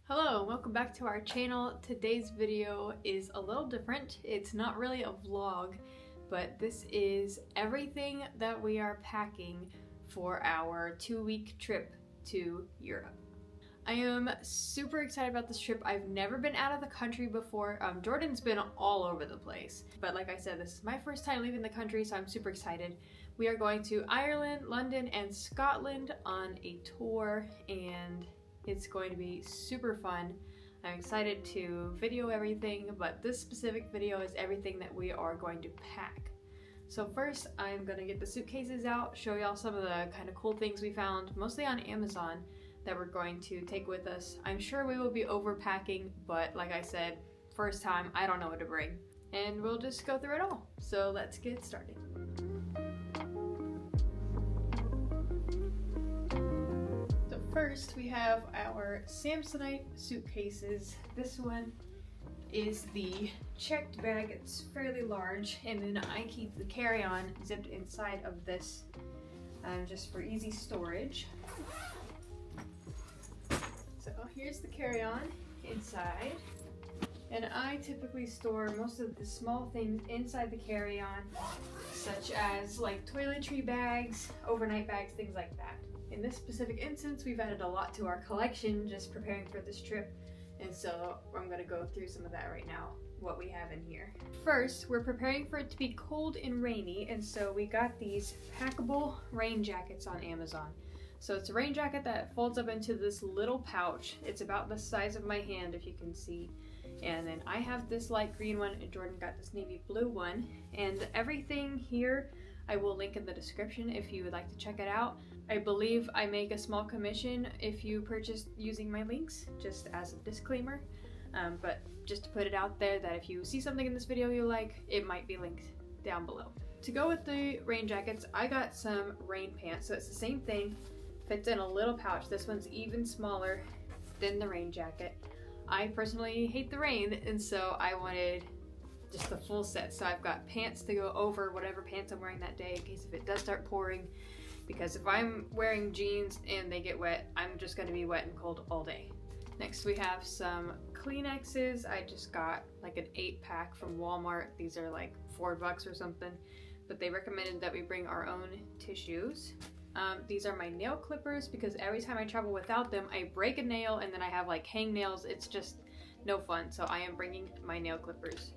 Hello, welcome back to our channel. Today's video is a little different. It's not really a vlog, but this is everything that we are packing for our 2-week trip to Europe. I am super excited about this trip. I've never been out of the country before. Jordan's been all over the place, but like I said, this is my first time leaving the country, so I'm super excited. We are going to Ireland, London, and Scotland on a tour, and it's going to be super fun. I'm excited to video everything, but this specific video is everything that we are going to pack. So first, I'm gonna get the suitcases out, show y'all some of the kind of cool things we found, mostly on Amazon, that we're going to take with us. I'm sure we will be overpacking, but like I said, first time, I don't know what to bring. And we'll just go through it all. So let's get started. First, we have our Samsonite suitcases. This one is the checked bag. It's fairly large, and then I keep the carry-on zipped inside of this just for easy storage. So here's the carry-on inside, and I typically store most of the small things inside the carry-on, such as like toiletry bags, overnight bags, things like that. In this specific instance, we've added a lot to our collection just preparing for this trip, and so I'm going to go through some of that right now, what we have in here. First, we're preparing for it to be cold and rainy, and so we got these packable rain jackets on Amazon. So it's a rain jacket that folds up into this little pouch. It's about the size of my hand, if you can see. And then I have this light green one, and Jordan got this navy blue one. And everything here I will link in the description if you would like to check it out. I believe I make a small commission if you purchase using my links, just as a disclaimer. But just to put it out there that if you see something in this video you like, it might be linked down below. To go with the rain jackets, I got some rain pants. So it's the same thing, fits in a little pouch. This one's even smaller than the rain jacket. I personally hate the rain, and so I wanted just the full set. So I've got pants to go over whatever pants I'm wearing that day in case if it does start pouring, because if I'm wearing jeans and they get wet, I'm just going to be wet and cold all day. Next, we have some Kleenexes. I just got like an 8-pack from Walmart. These are like $4 or something, but they recommended that we bring our own tissues. These are my nail clippers, because every time I travel without them, I break a nail and then I have like hang nails. It's just no fun, so I am bringing my nail clippers.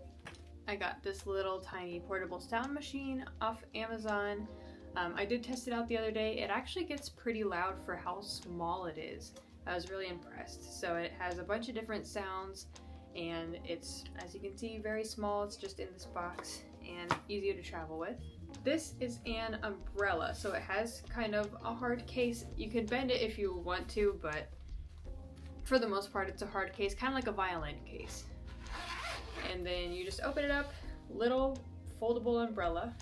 I got this little tiny portable sound machine off Amazon. I did test it out the other day. It actually gets pretty loud for how small it is. I was really impressed. So it has a bunch of different sounds, and it's, as you can see, very small. It's just in this box and easier to travel with. This is an umbrella, so it has kind of a hard case. You can bend it if you want to, but for the most part it's a hard case, kind of like a violin case. And then you just open it up, little foldable umbrella.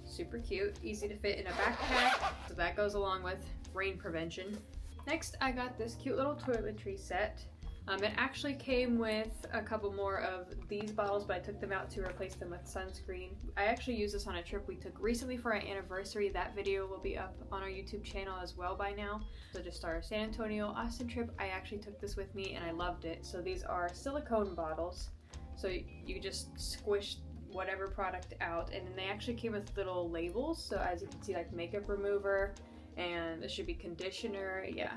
Super cute, easy to fit in a backpack, so that goes along with rain prevention. Next, I got this cute little toiletry set. It actually came with a couple more of these bottles, but I took them out to replace them with sunscreen. I actually used this on a trip we took recently for our anniversary. That video will be up on our YouTube channel as well by now. So just our San Antonio, Austin trip, I actually took this with me and I loved it. So these are silicone bottles. So you just squish whatever product out, and then they actually came with little labels. So as you can see, like makeup remover, and this should be conditioner, yeah.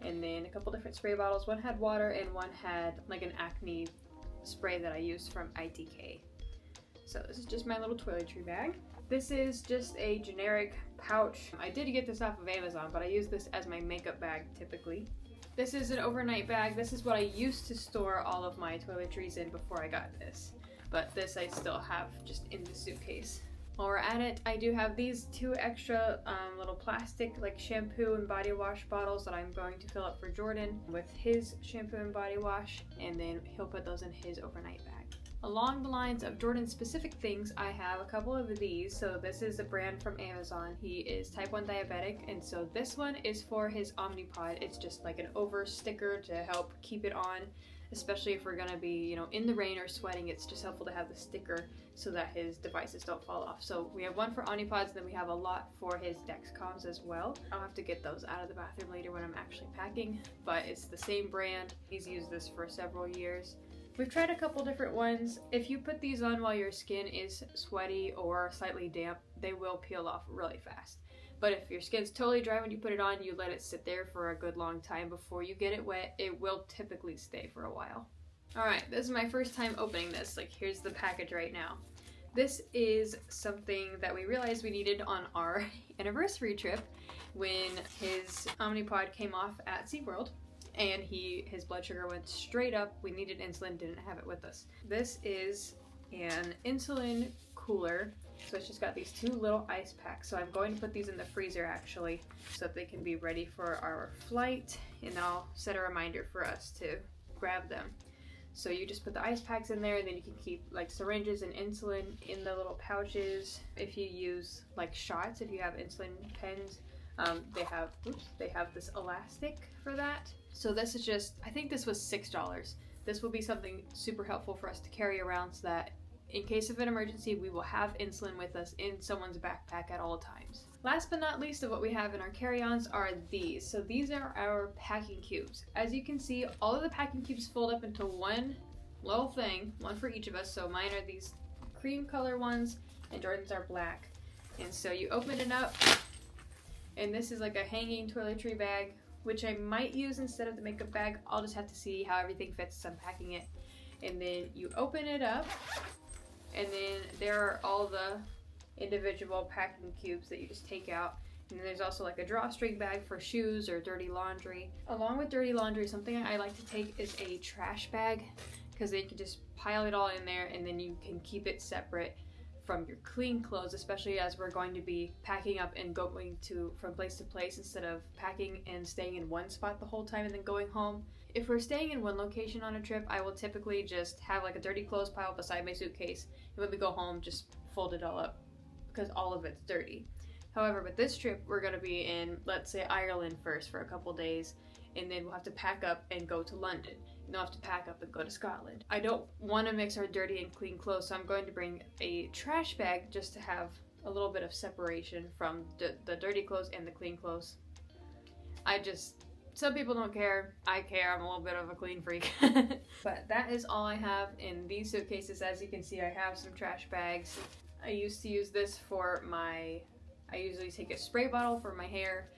And then a couple different spray bottles. One had water and one had like an acne spray that I used from ITK. So this is just my little toiletry bag. This is just a generic pouch. I did get this off of Amazon, but I use this as my makeup bag typically. This is an overnight bag. This is what I used to store all of my toiletries in before I got this. But this I still have just in the suitcase. While we're at it, I do have these 2 extra little plastic like shampoo and body wash bottles that I'm going to fill up for Jordan with his shampoo and body wash, and then he'll put those in his overnight bag. Along the lines of Jordan's specific things, I have a couple of these. So this is a brand from Amazon. He is type 1 diabetic, and so this one is for his Omnipod. It's just like an over sticker to help keep it on especially if we're gonna be, you know, in the rain or sweating. It's just helpful to have the sticker so that his devices don't fall off. So we have one for Omnipods, then we have a lot for his Dexcoms as well. I'll have to get those out of the bathroom later when I'm actually packing, but it's the same brand. He's used this for several years. We've tried a couple different ones. If you put these on while your skin is sweaty or slightly damp, they will peel off really fast. But if your skin's totally dry when you put it on, you let it sit there for a good long time before you get it wet, it will typically stay for a while. Alright, this is my first time opening this. Like, here's the package right now. This is something that we realized we needed on our anniversary trip when his Omnipod came off at SeaWorld. And his blood sugar went straight up. We needed insulin, didn't have it with us. This is an insulin cooler. So it's just got these two little ice packs. So I'm going to put these in the freezer actually, so that they can be ready for our flight. And I'll set a reminder for us to grab them. So you just put the ice packs in there, and then you can keep like syringes and insulin in the little pouches. If you use like shots, if you have insulin pens, they have this elastic for that. So this is just, I think this was $6. This will be something super helpful for us to carry around so that in case of an emergency, we will have insulin with us in someone's backpack at all times. Last but not least of what we have in our carry-ons are these. So these are our packing cubes. As you can see, all of the packing cubes fold up into one little thing, one for each of us. So mine are these cream color ones and Jordan's are black. And so you open it up, and this is like a hanging toiletry bag, which I might use instead of the makeup bag. I'll just have to see how everything fits as I'm packing it. And then you open it up, and then there are all the individual packing cubes that you just take out. And then there's also like a drawstring bag for shoes or dirty laundry. Along with dirty laundry, something I like to take is a trash bag, because then you can just pile it all in there, and then you can keep it separate from your clean clothes, especially as we're going to be packing up and going from place to place instead of packing and staying in one spot the whole time and then going home. If we're staying in one location on a trip, I will typically just have like a dirty clothes pile beside my suitcase, and when we go home, just fold it all up because all of it's dirty. However, with this trip, we're going to be in, let's say, Ireland first for a couple days, and then we'll have to pack up and go to London. And we'll have to pack up and go to Scotland. I don't want to mix our dirty and clean clothes, so I'm going to bring a trash bag just to have a little bit of separation from the dirty clothes and the clean clothes. Some people don't care. I care. I'm a little bit of a clean freak. But that is all I have in these suitcases. As you can see, I have some trash bags. I used to use this for I usually take a spray bottle for my hair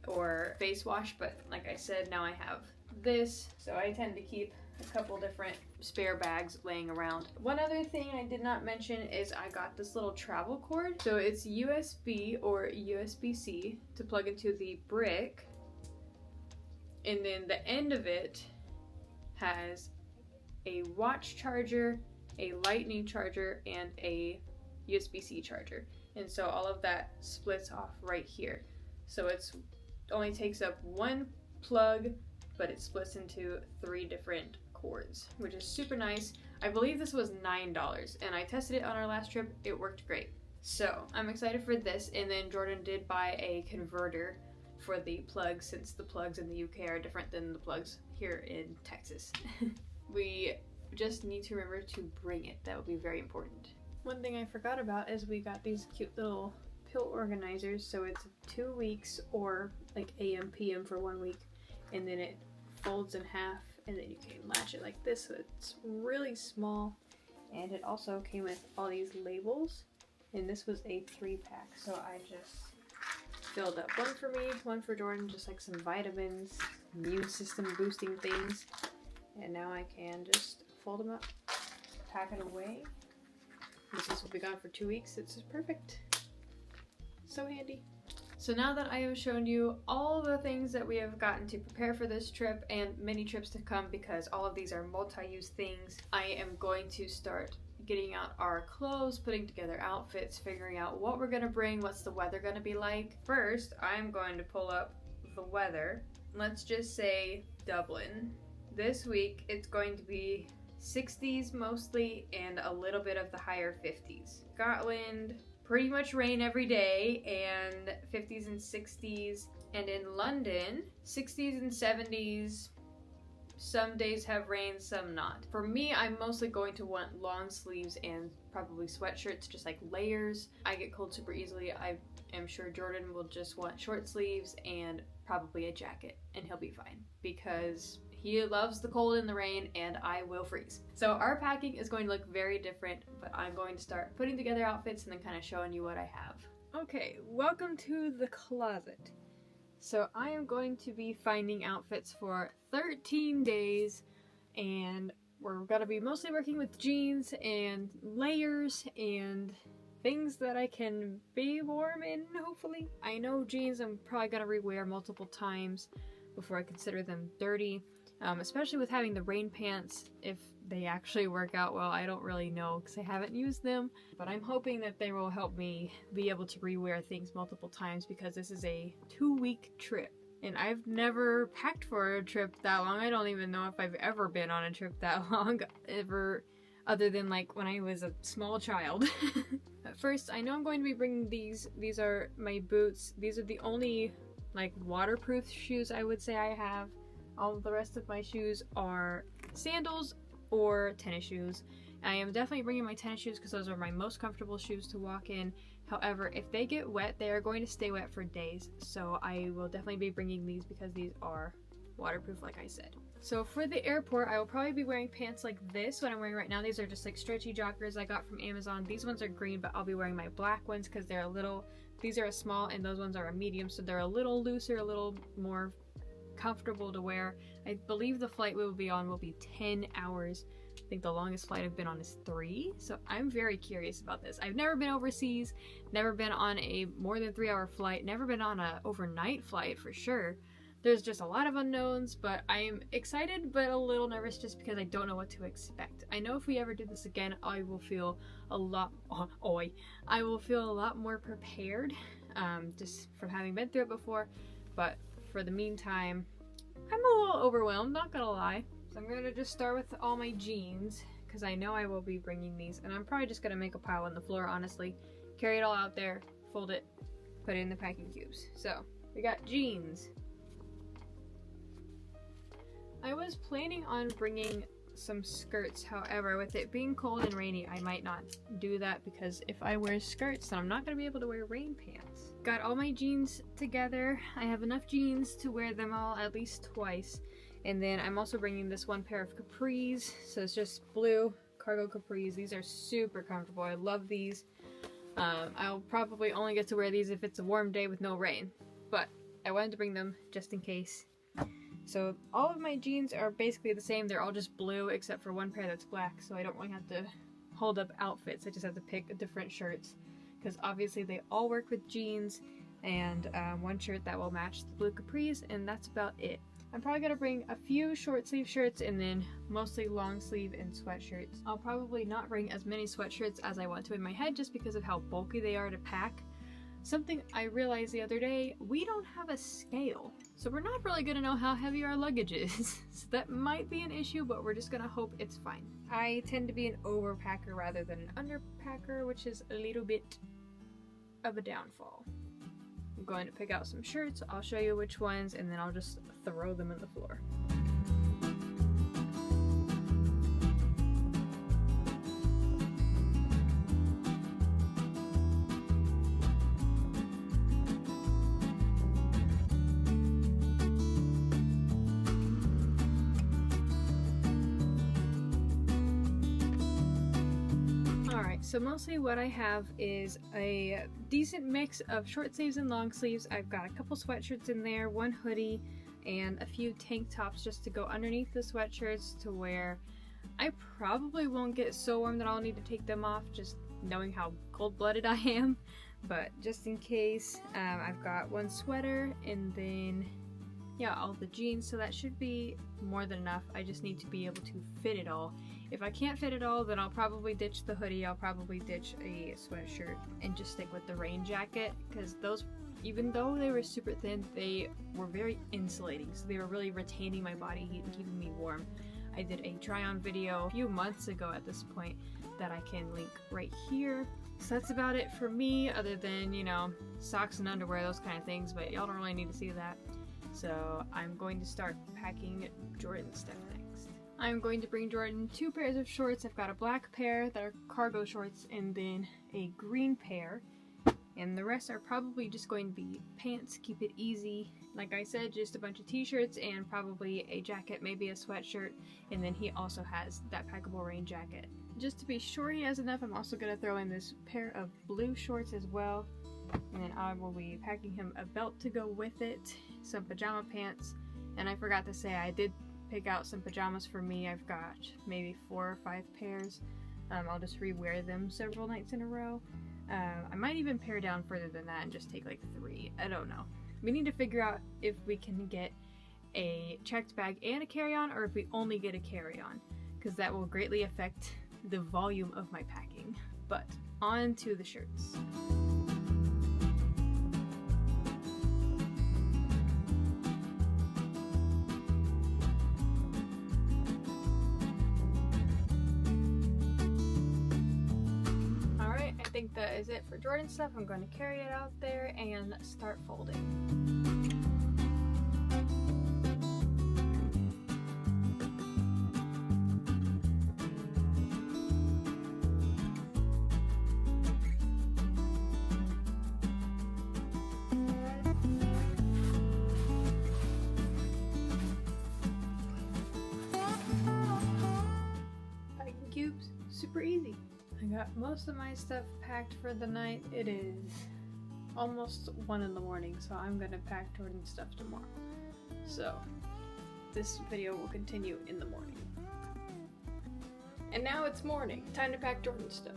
or face wash, but like I said, now I have this, so I tend to keep a couple different spare bags laying around. One other thing I did not mention is I got this little travel cord. So it's USB or USB-C to plug into the brick, and then the end of it has a watch charger, a lightning charger, and a USB-C charger. And so all of that splits off right here. So it only takes up one plug, but it splits into 3 different cords, which is super nice. I believe this was $9, and I tested it on our last trip. It worked great. So I'm excited for this, and then Jordan did buy a converter for the plugs, since the plugs in the UK are different than the plugs here in Texas. We just need to remember to bring it. That would be very important. One thing I forgot about is we got these cute little pill organizers. So it's 2 weeks, or like AM, PM for 1 week, and then it folds in half, and then you can latch it like this, so it's really small. And it also came with all these labels, and this was a 3-pack, so I just filled up one for me, one for Jordan, just like some vitamins, immune system boosting things, and now I can just fold them up, pack it away. This will be gone for 2 weeks. It's just perfect. So handy. So now that I have shown you all the things that we have gotten to prepare for this trip and many trips to come, because all of these are multi-use things, I am going to start getting out our clothes, putting together outfits, figuring out what we're gonna bring, what's the weather gonna be like. First, I'm going to pull up the weather. Let's just say Dublin. This week, it's going to be 60s mostly, and a little bit of the higher 50s. Scotland, pretty much rain every day, and 50s and 60s. And in London, 60s and 70s, Some days have rain, some not. For me, I'm mostly going to want long sleeves and probably sweatshirts, just like layers. I get cold super easily. I am sure Jordan will just want short sleeves and probably a jacket, and he'll be fine because he loves the cold and the rain, and I will freeze. So our packing is going to look very different, but I'm going to start putting together outfits and then kind of showing you what I have. Okay, welcome to the closet. So I am going to be finding outfits for 13 days, and we're going to be mostly working with jeans and layers and things that I can be warm in, hopefully. I know jeans I'm probably going to rewear multiple times before I consider them dirty, especially with having the rain pants. If they actually work out well, I don't really know because I haven't used them, but I'm hoping that they will help me be able to rewear things multiple times because this is a 2-week trip. And I've never packed for a trip that long. I don't even know if I've ever been on a trip that long, ever, other than like when I was a small child. At first, I know I'm going to be bringing these. These are my boots. These are the only like waterproof shoes I would say I have. All of the rest of my shoes are sandals or tennis shoes. I am definitely bringing my tennis shoes because those are my most comfortable shoes to walk in. However, if they get wet, they are going to stay wet for days. So I will definitely be bringing these because these are waterproof, like I said. So for the airport, I will probably be wearing pants like this, what I'm wearing right now. These are just like stretchy joggers I got from Amazon. These ones are green, but I'll be wearing my black ones because they're a little, these are a small and those ones are a medium. So they're a little looser, a little more comfortable to wear. I believe the flight we will be on will be 10 hours. I think the longest flight I've been on is 3, so I'm very curious about this. I've never been overseas, never been on a more than 3-hour flight, never been on a overnight flight for sure. There's just a lot of unknowns, but I am excited but a little nervous just because I don't know what to expect. I know if we ever do this again, I will feel a lot more prepared, just from having been through it before, but for the meantime, I'm a little overwhelmed, not gonna lie. So I'm gonna just start with all my jeans, because I know I will be bringing these, and I'm probably just gonna make a pile on the floor, honestly. Carry it all out there, fold it, put it in the packing cubes. So, we got jeans. I was planning on bringing some skirts, however, with it being cold and rainy, I might not do that because if I wear skirts, then I'm not going to be able to wear rain pants. Got all my jeans together. I have enough jeans to wear them all at least twice. And then I'm also bringing this one pair of capris. So it's just blue cargo capris. These are super comfortable. I love these. I'll probably only get to wear these if it's a warm day with no rain. But I wanted to bring them just in case. So all of my jeans are basically the same. They're all just blue except for one pair that's black. So I don't really have to hold up outfits. I just have to pick different shirts. Because obviously they all work with jeans. And one shirt that will match the blue capris. And that's about it. I'm probably going to bring a few short sleeve shirts and then mostly long sleeve and sweatshirts. I'll probably not bring as many sweatshirts as I want to in my head just because of how bulky they are to pack. Something I realized the other day, we don't have a scale. So we're not really going to know how heavy our luggage is. So that might be an issue, but we're just going to hope it's fine. I tend to be an overpacker rather than an underpacker, which is a little bit of a downfall. I'm going to pick out some shirts, I'll show you which ones, and then I'll just throw them on the floor. So mostly what I have is a decent mix of short sleeves and long sleeves. I've got a couple sweatshirts in there, one hoodie, and a few tank tops just to go underneath the sweatshirts to wear. I probably won't get so warm that I'll need to take them off, just knowing how cold-blooded I am. But just in case, I've got one sweater and then, yeah, all the jeans, so that should be more than enough. I just need to be able to fit it all. If I can't fit it all, then I'll probably ditch the hoodie, I'll probably ditch a sweatshirt, and just stick with the rain jacket, because those, even though they were super thin, they were very insulating, so they were really retaining my body heat and keeping me warm. I did a try-on video a few months ago at this point that I can link right here. So that's about it for me, other than, you know, socks and underwear, those kind of things, but y'all don't really need to see that. So I'm going to start packing Jordan's stuff next. I'm going to bring Jordan 2 pairs of shorts. I've got a black pair that are cargo shorts and then a green pair. And the rest are probably just going to be pants, keep it easy. Like I said, just a bunch of t-shirts and probably a jacket, maybe a sweatshirt. And then he also has that packable rain jacket. Just to be sure he has enough, I'm also going to throw in this pair of blue shorts as well. And then I will be packing him a belt to go with it, some pajama pants. And I forgot to say, I did pick out some pajamas for me. I've got maybe 4 or 5 pairs. I'll just re-wear them several nights in a row. I might even pare down further than that and just take like 3. I don't know. We need to figure out if we can get a checked bag and a carry-on, or if we only get a carry-on, because that will greatly affect the volume of my packing. But on to the shirts. I think that is it for Jordan's stuff. I'm going to carry it out there and start folding. Packing cubes, super easy. I got most of my stuff packed for the night. It is almost 1 in the morning, so I'm gonna pack Jordan's stuff tomorrow. So this video will continue in the morning. And now it's morning. Time to pack Jordan's stuff.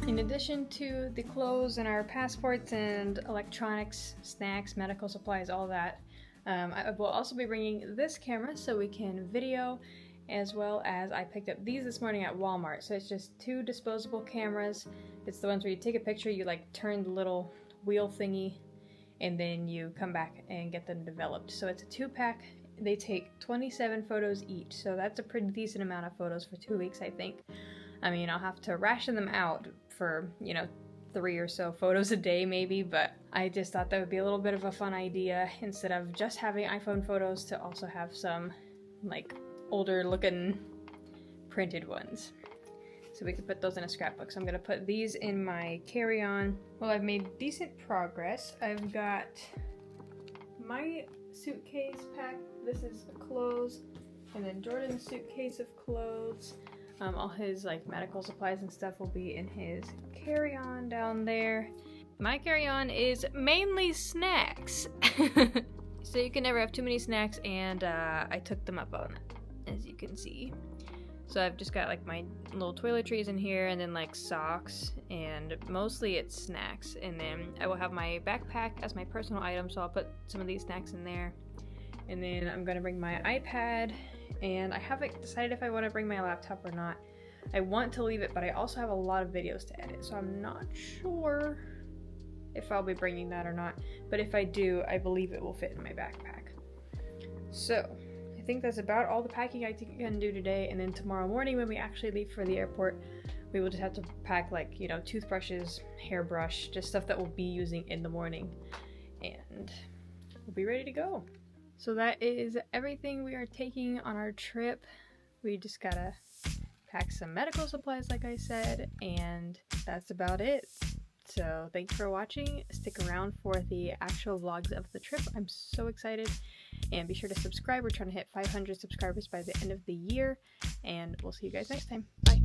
In addition to the clothes and our passports and electronics, snacks, medical supplies, all that, I will also be bringing this camera so we can video, as well as I picked up these this morning at Walmart. So it's just 2 disposable cameras. It's the ones where you take a picture, you like turn the little wheel thingy, and then you come back and get them developed. So it's a 2-pack. They take 27 photos each, so that's a pretty decent amount of photos for 2 weeks, I think. I mean, I'll have to ration them out for, 3 or so photos a day maybe, but I just thought that would be a little bit of a fun idea, instead of just having iPhone photos, to also have some, like, older looking printed ones. So we could put those in a scrapbook. So I'm gonna put these in my carry-on. Well, I've made decent progress. I've got my suitcase packed. This is clothes, and then Jordan's suitcase of clothes. All his like medical supplies and stuff will be in his carry-on down there. My carry-on is mainly snacks. So you can never have too many snacks, and I took them up on it, as you can see. So I've just got like my little toiletries in here, and then like socks, and mostly it's snacks. And then I will have my backpack as my personal item, so I'll put some of these snacks in there. And then I'm gonna bring my iPad, and I haven't decided if I want to bring my laptop or not. I want to leave it, but I also have a lot of videos to edit, so I'm not sure if I'll be bringing that or not. But if I do, I believe it will fit in my backpack. So I think that's about all the packing I can do today, and then tomorrow morning when we actually leave for the airport, we will just have to pack like, toothbrushes, hairbrush, just stuff that we'll be using in the morning, and we'll be ready to go. So that is everything we are taking on our trip. We just gotta pack some medical supplies, like I said, and that's about it. So thanks for watching. Stick around for the actual vlogs of the trip. I'm so excited. And be sure to subscribe. We're trying to hit 500 subscribers by the end of the year. And we'll see you guys next time. Bye.